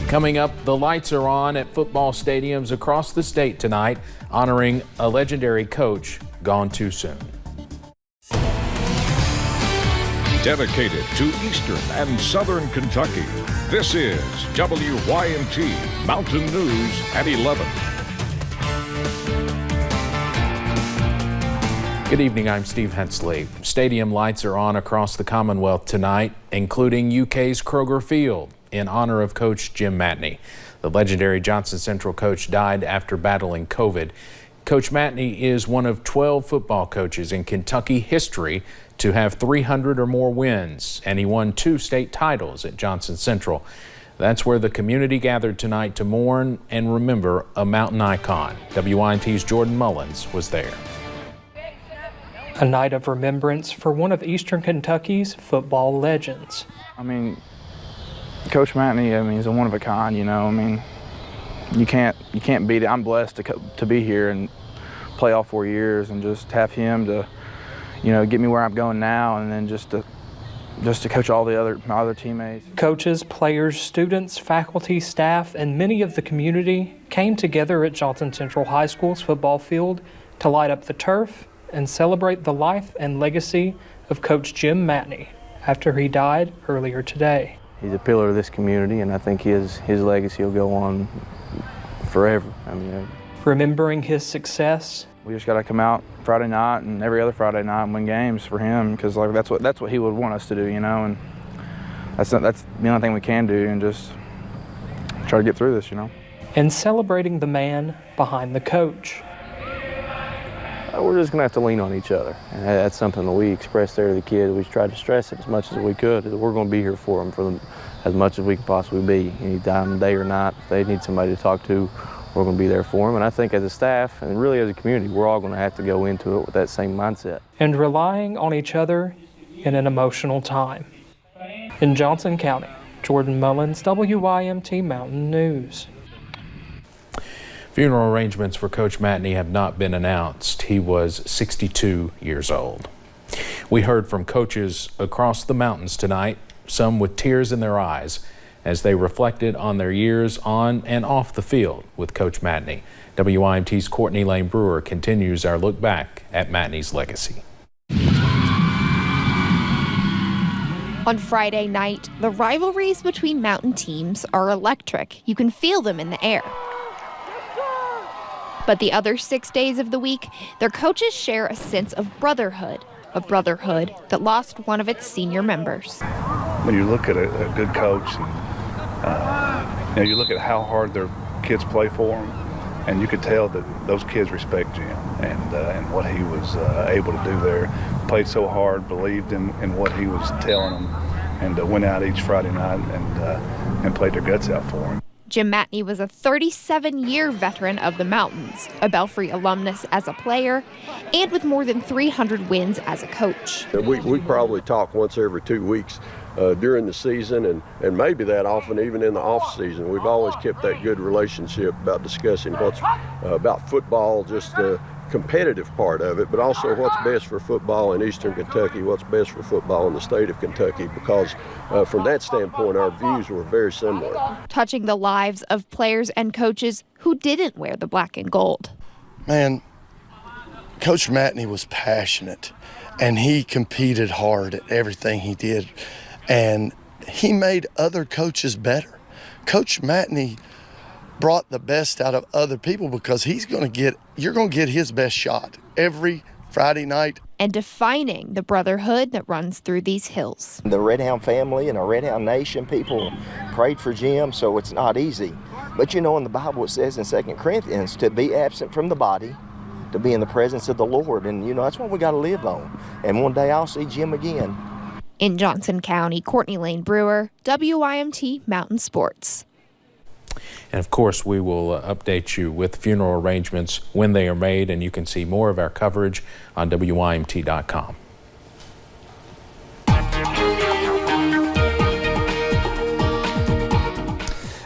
Coming up, the lights are on at football stadiums across the state tonight, honoring a legendary coach gone too soon. Dedicated to Eastern and Southern Kentucky, this is WYMT Mountain News at 11. Good evening, I'm Steve Hensley. Stadium lights are on across the Commonwealth tonight, including UK's Kroger Field, in honor of Coach Jim Matney. The legendary Johnson Central coach died after battling COVID. Coach Matney is one of 12 football coaches in Kentucky history to have 300 or more wins, and he won 2 state titles at Johnson Central. That's where the community gathered tonight to mourn and remember a mountain icon. WYMT's Jordan Mullins was there. A night of remembrance for one of Eastern Kentucky's football legends. I mean, Coach Matney, he's a one of a kind, you know. I mean, you can't beat it. I'm blessed to be here and play all 4 years and just have him to, you know, get me where I'm going now, and then just to coach all my other teammates. Coaches, players, students, faculty, staff, and many of the community came together at Johnson Central High School's football field to light up the turf and celebrate the life and legacy of Coach Jim Matney after he died earlier today. He's a pillar of this community, and I think his legacy will go on forever. Remembering his success, we just got to come out Friday night and every other Friday night and win games for him, because that's what he would want us to do, you know, and that's the only thing we can do, and just try to get through this, you know. And celebrating the man behind the coach. We're just going to have to lean on each other, and that's something that we expressed there to the kids. We tried to stress it as much as we could. We're going to be here for them as much as we can possibly be, anytime, day or night. If they need somebody to talk to, we're going to be there for them. And I think as a staff and really as a community, we're all going to have to go into it with that same mindset. And relying on each other in an emotional time. In Johnson County, Jordan Mullins, WYMT Mountain News. Funeral arrangements for Coach Matney have not been announced. He was 62 years old. We heard from coaches across the mountains tonight, some with tears in their eyes, as they reflected on their years on and off the field with Coach Matney. WYMT's Courtney Lane Brewer continues our look back at Matney's legacy. On Friday night, the rivalries between mountain teams are electric. You can feel them in the air. But the other 6 days of the week, their coaches share a sense of brotherhood, a brotherhood that lost one of its senior members. When you look at a good coach, and you look at how hard their kids play for them, and you could tell that those kids respect Jim and what he was able to do there. Played so hard, believed in what he was telling them, and went out each Friday night and played their guts out for him. Jim Matney was a 37-year veteran of the mountains, a Belfry alumnus as a player, and with more than 300 wins as a coach. We probably talk once every 2 weeks during the season, and maybe that often even in the off season. We've always kept that good relationship about discussing what's about football, just the competitive part of it, but also what's best for football in Eastern Kentucky, what's best for football in the state of Kentucky, because from that standpoint, our views were very similar. Touching the lives of players and coaches who didn't wear the black and gold. Man, Coach Matney was passionate, and he competed hard at everything he did, and he made other coaches better. Coach Matney brought the best out of other people, because you're going to get his best shot every Friday night. And defining the brotherhood that runs through these hills. The Red Hound family and our Red Hound Nation people prayed for Jim, so it's not easy. But you know, in the Bible it says in 2 Corinthians, to be absent from the body, to be in the presence of the Lord. And you know, that's what we got to live on. And one day I'll see Jim again. In Johnson County, Courtney Lane Brewer, WYMT Mountain Sports. And of course, we will update you with funeral arrangements when they are made, and you can see more of our coverage on WYMT.com.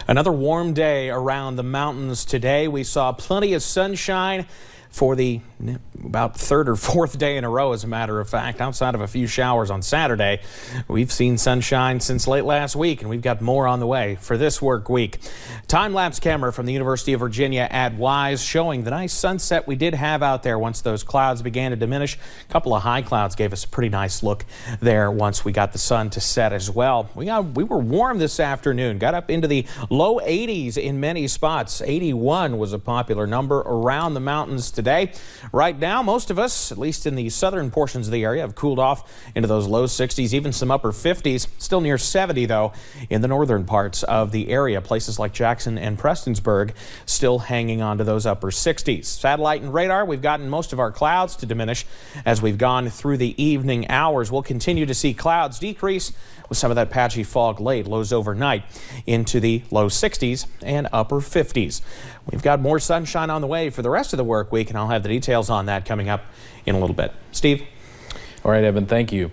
Another warm day around the mountains today. We saw plenty of sunshine. for the about third or fourth day in a row, as a matter of fact. Outside of a few showers on Saturday, we've seen sunshine since late last week, and we've got more on the way for this work week. Time-lapse camera from the University of Virginia at Wise showing the nice sunset we did have out there once those clouds began to diminish. A couple of high clouds gave us a pretty nice look there once we got the sun to set as well. We were warm this afternoon, got up into the low 80s in many spots. 81 was a popular number around the mountains today. Right now, most of us, at least in the southern portions of the area, have cooled off into those low 60s, even some upper 50s. Still near 70, though, in the northern parts of the area. Places like Jackson and Prestonsburg still hanging on to those upper 60s. Satellite and radar, we've gotten most of our clouds to diminish as we've gone through the evening hours. We'll continue to see clouds decrease with some of that patchy fog late, lows overnight into the low 60s and upper 50s. We've got more sunshine on the way for the rest of the work week, and I'll have the details on that coming up in a little bit. Steve? All right, Evan, thank you.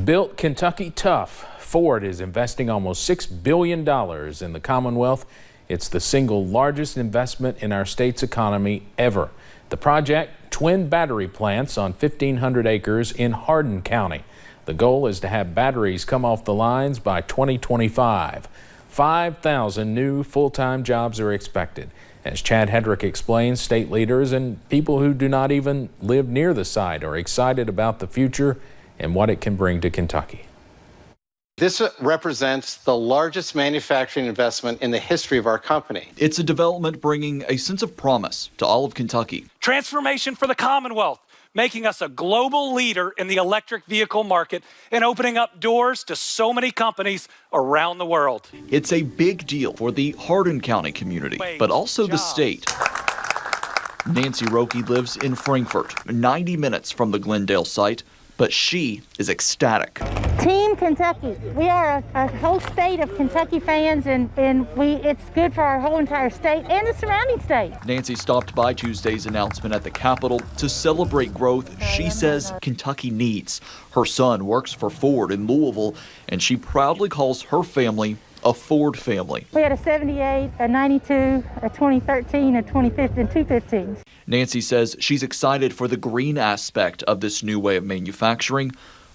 Built Kentucky tough. Ford is investing almost $6 billion in the Commonwealth. It's the single largest investment in our state's economy ever. The project, twin battery plants on 1,500 acres in Hardin County. The goal is to have batteries come off the lines by 2025. 5,000 new full-time jobs are expected. As Chad Hedrick explains, state leaders and people who do not even live near the site are excited about the future and what it can bring to Kentucky. This represents the largest manufacturing investment in the history of our company. It's a development bringing a sense of promise to all of Kentucky. Transformation for the Commonwealth, making us a global leader in the electric vehicle market and opening up doors to so many companies around the world. It's a big deal for the Hardin County community, but also the state. Nancy Roque lives in Frankfort, 90 minutes from the Glendale site, but she is ecstatic. Team Kentucky. We are a whole state of Kentucky fans, and it's good for our whole entire state and the surrounding state. Nancy stopped by Tuesday's announcement at the Capitol to celebrate growth she says Kentucky needs. Her son works for Ford in Louisville, and she proudly calls her family a Ford family. We had a 78, a 92, a 2013, a 2015, and two 15s. Nancy says she's excited for the green aspect of this new way of manufacturing,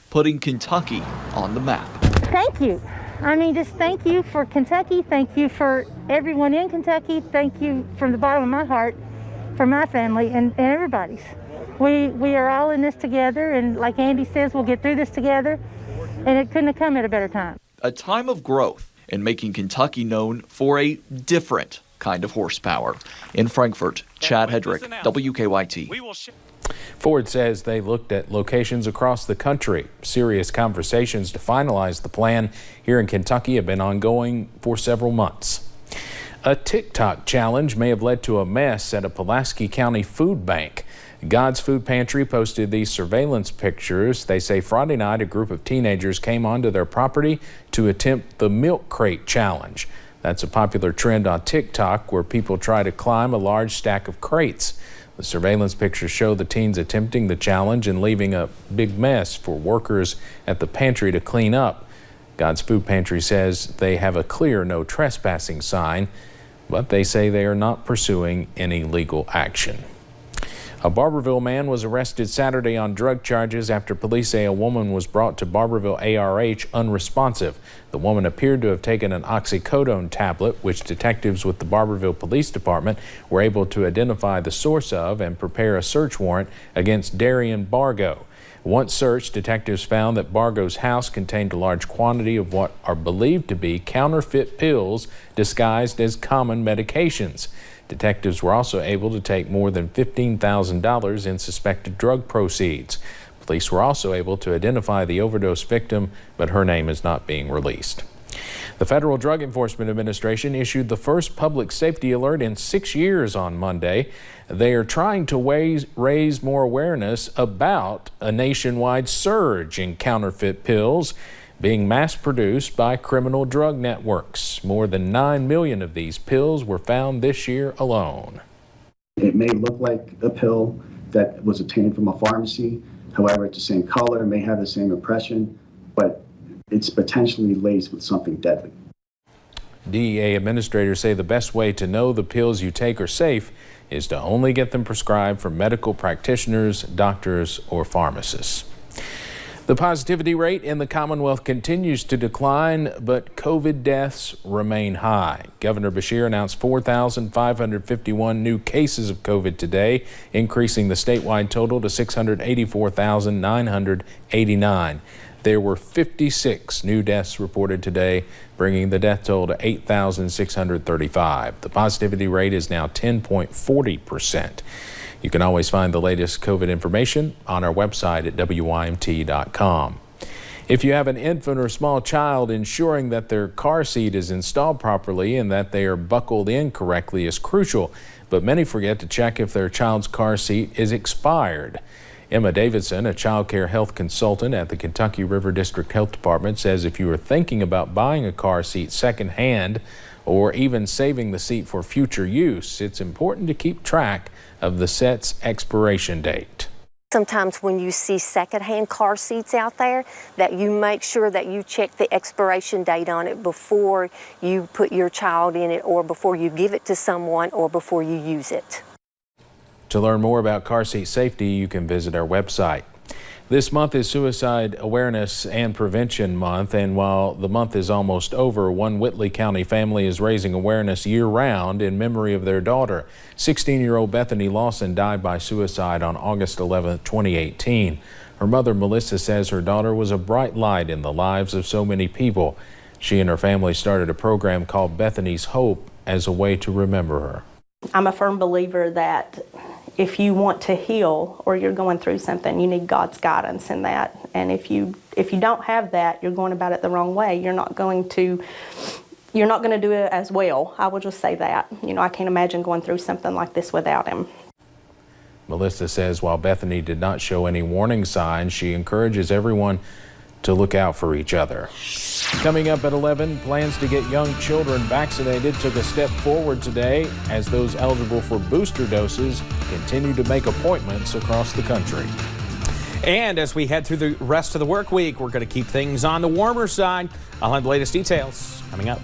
putting Kentucky on the map. Thank you. I mean, just thank you for Kentucky. Thank you for everyone in Kentucky. Thank you from the bottom of my heart for my family and everybody's. We are all in this together, and like Andy says, we'll get through this together, and it couldn't have come at a better time. A time of growth and making Kentucky known for a different kind of horsepower. In Frankfort, Chad Hedrick, WKYT. Ford says they looked at locations across the country. Serious conversations to finalize the plan here in Kentucky have been ongoing for several months. A TikTok challenge may have led to a mess at a Pulaski County food bank. God's Food Pantry posted these surveillance pictures. They say Friday night a group of teenagers came onto their property to attempt the milk crate challenge. That's a popular trend on TikTok where people try to climb a large stack of crates. The surveillance pictures show the teens attempting the challenge and leaving a big mess for workers at the pantry to clean up. God's Food Pantry says they have a clear no trespassing sign, but they say they are not pursuing any legal action. A Barberville man was arrested Saturday on drug charges after police say a woman was brought to Barberville ARH unresponsive. The woman appeared to have taken an oxycodone tablet, which detectives with the Barberville Police Department were able to identify the source of and prepare a search warrant against Darian Bargo. Once searched, detectives found that Bargo's house contained a large quantity of what are believed to be counterfeit pills disguised as common medications. Detectives were also able to take more than $15,000 in suspected drug proceeds. Police were also able to identify the overdose victim, but her name is not being released. The Federal Drug Enforcement Administration issued the first public safety alert in 6 years on Monday. They are trying to raise more awareness about a nationwide surge in counterfeit pills being mass-produced by criminal drug networks. More than 9 million of these pills were found this year alone. It may look like a pill that was obtained from a pharmacy. However, it's the same color, may have the same impression, but it's potentially laced with something deadly. DEA administrators say the best way to know the pills you take are safe is to only get them prescribed from medical practitioners, doctors, or pharmacists. The positivity rate in the Commonwealth continues to decline, but COVID deaths remain high. Governor Beshear announced 4,551 new cases of COVID today, increasing the statewide total to 684,989. There were 56 new deaths reported today, bringing the death toll to 8,635. The positivity rate is now 10.40%. You can always find the latest COVID information on our website at WYMT.com. If you have an infant or small child, ensuring that their car seat is installed properly and that they are buckled in correctly is crucial, but many forget to check if their child's car seat is expired. Emma Davidson, a child care health consultant at the Kentucky River District Health Department, says if you are thinking about buying a car seat secondhand or even saving the seat for future use, it's important to keep track of the set's expiration date. Sometimes when you see secondhand car seats out there, that you make sure that you check the expiration date on it before you put your child in it, or before you give it to someone, or before you use it. To learn more about car seat safety, you can visit our website. This month is Suicide Awareness and Prevention Month, and while the month is almost over, one Whitley County family is raising awareness year-round in memory of their daughter. 16-year-old Bethany Lawson died by suicide on August 11, 2018. Her mother, Melissa, says her daughter was a bright light in the lives of so many people. She and her family started a program called Bethany's Hope as a way to remember her. I'm a firm believer that if you want to heal or you're going through something, you need God's guidance in that. And if you don't have that, you're going about it the wrong way. You're not going to do it as well. I will just say that. You know, I can't imagine going through something like this without him. Melissa says while Bethany did not show any warning signs, she encourages everyone to look out for each other. Coming up at 11, plans to get young children vaccinated took a step forward today as those eligible for booster doses continue to make appointments across the country. And as we head through the rest of the work week, we're going to keep things on the warmer side. I'll have the latest details coming up.